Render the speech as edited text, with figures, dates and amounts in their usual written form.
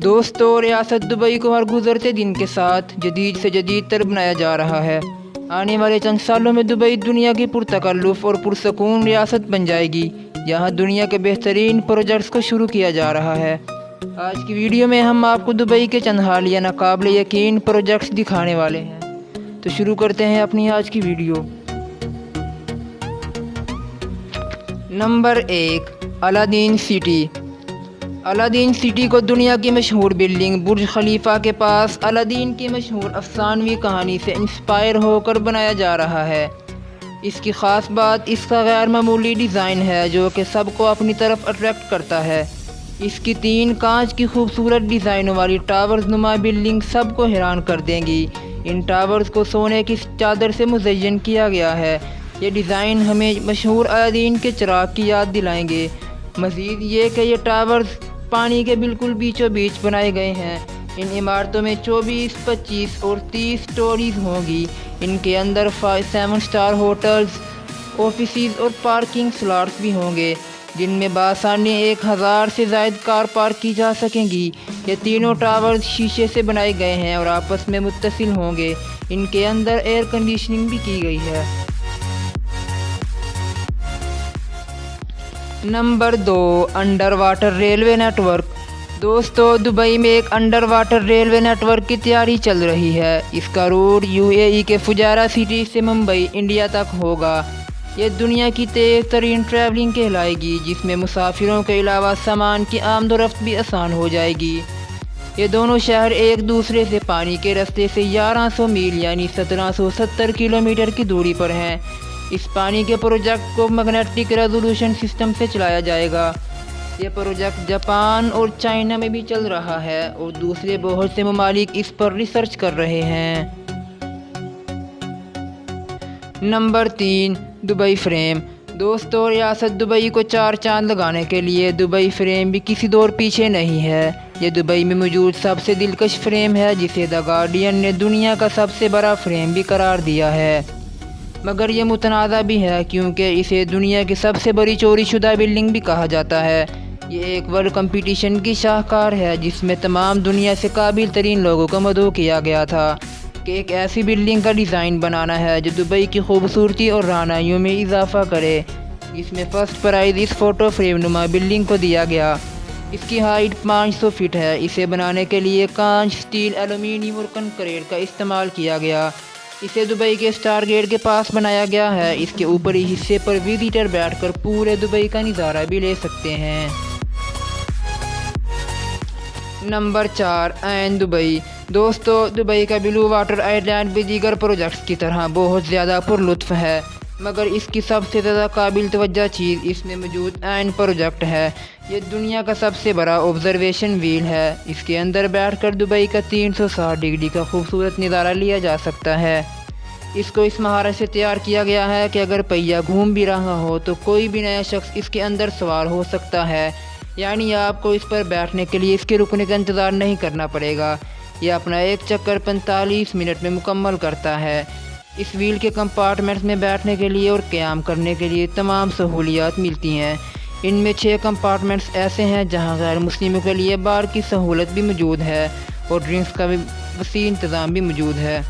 دوستو، ریاست دبئی کو ہر گزرتے دن کے ساتھ جدید سے جدید تر بنایا جا رہا ہے۔ آنے والے چند سالوں میں دبئی دنیا کی پرتکلف اور پرسکون ریاست بن جائے گی، جہاں دنیا کے بہترین پروجیکٹس کو شروع کیا جا رہا ہے۔ آج کی ویڈیو میں ہم آپ کو دبئی کے چند حالیہ ناقابل یقین پروجیکٹس دکھانے والے ہیں۔ تو شروع کرتے ہیں اپنی آج کی video. Number 1، Aladdin city. Aladdin city کو دنیا کی مشہور بلڈنگ برج خلیفہ کے پاس الادین کی مشہور افسانوی کہانی سے انسپائر ہو کر بنایا جا رہا ہے۔ اس کی خاص بات اس کا غیر معمولی ڈیزائن ہے، جو کہ سب کو اپنی طرف اٹریکٹ کرتا ہے۔ اس کی 3 کانچ کی خوبصورت ڈیزائنوں والی ٹاورز نما بلڈنگ سب کو حیران کر دیں گی۔ ان ٹاورز کو سونے کی چادر سے مزین کیا گیا ہے۔ یہ ڈیزائن ہمیں مشہور الادین کے چراغ کی یاد دلائیں گے۔ مزید یہ کہ یہ ٹاورز پانی کے بالکل بیچوں بیچ بنائے گئے ہیں۔ ان عمارتوں میں 24، 25 اور 30 سٹوریز ہوں گی۔ ان کے اندر 7 سٹار ہوٹلز، آفیسز اور پارکنگ سلاٹس بھی ہوں گے، جن میں بآسانی 1000 سے زائد کار پارک کی جا سکیں گی۔ یہ تینوں ٹاورز شیشے سے بنائے گئے ہیں اور آپس میں متصل ہوں گے۔ ان کے اندر ایئر کنڈیشننگ بھی کی گئی ہے۔ نمبر 2، under water railway network. دوستو، دبئی میں ایک under water railway network کی تیاری چل رہی ہے۔ اس کا روٹ UAE کے فجیرہ سٹی سے ممبئی، انڈیا تک ہوگا۔ یہ دنیا کی تیز ترین ٹریولنگ کہلائے گی، جس میں مسافروں کے علاوہ سامان کی آمد و رفت بھی آسان ہو جائے گی۔ یہ دونوں شہر ایک دوسرے سے پانی کے راستے سے 1100 میل یعنی 1770 کلومیٹر کی دوری پر ہیں۔ اس پانی کے پروجیکٹ کو میگنیٹک ریزولوشن سسٹم سے چلایا جائے گا۔ یہ پروجیکٹ جاپان اور چائنا میں بھی چل رہا ہے اور دوسرے بہت سے ممالک اس پر ریسرچ کر رہے ہیں۔ Number 3، Dubai frame. دوستو، ریاست دبئی کو 4 چاند لگانے کے لیے دبئی فریم بھی کسی دور پیچھے نہیں ہے۔ یہ دبئی میں موجود سب سے دلکش فریم ہے، جسے دی گارڈین نے دنیا کا سب سے بڑا فریم بھی قرار دیا ہے۔ مگر یہ متنازع بھی ہے، کیونکہ اسے دنیا کی سب سے بڑی چوری شدہ بلڈنگ بھی کہا جاتا ہے۔ یہ ایک ورلڈ کمپٹیشن کی شاہکار ہے، جس میں تمام دنیا سے قابل ترین لوگوں کو مدعو کیا گیا تھا کہ ایک ایسی بلڈنگ کا ڈیزائن بنانا ہے جو دبئی کی خوبصورتی اور رہنائیوں میں اضافہ کرے۔ اس میں فرسٹ پرائز اس فوٹو فریم نما بلڈنگ کو دیا گیا۔ اس کی ہائٹ 500 فٹ ہے۔ اسے بنانے کے لیے کانچ، سٹیل، ایلومینیم اور کنکریٹ کا استعمال کیا گیا۔ اسے دبئی کے اسٹار گیٹ کے پاس بنایا گیا ہے۔ اس کے اوپری حصے پر وزٹر بیٹھ کر پورے دبئی کا نظارہ بھی لے سکتے ہیں۔ نمبر 4، عین دبئی۔ دوستو، دبئی کا بلو واٹر آئی لینڈ بھی دیگر پروجیکٹس کی طرح بہت زیادہ پرلطف ہے، مگر اس کی سب سے زیادہ قابل توجہ چیز اس میں موجود عین پروجیکٹ ہے۔ یہ دنیا کا سب سے بڑا آبزرویشن ویل ہے۔ اس کے اندر بیٹھ کر دبئی کا 360 ڈگری کا خوبصورت نظارہ لیا جا سکتا ہے۔ اس کو اس مہارت سے تیار کیا گیا ہے کہ اگر پہیہ گھوم بھی رہا ہو تو کوئی بھی نیا شخص اس کے اندر سوار ہو سکتا ہے، یعنی آپ کو اس پر بیٹھنے کے لیے اس کے رکنے کا انتظار نہیں کرنا پڑے گا۔ یہ اپنا ایک چکر 45 منٹ میں مکمل کرتا ہے۔ اس ویل کے کمپارٹمنٹس میں بیٹھنے کے لیے اور قیام کرنے کے لیے تمام سہولیات ملتی ہیں۔ ان میں 6 کمپارٹمنٹس ایسے ہیں جہاں غیر مسلموں کے لیے بار کی سہولت بھی موجود ہے اور ڈرنکس کا بھی وسیع انتظام بھی موجود ہے۔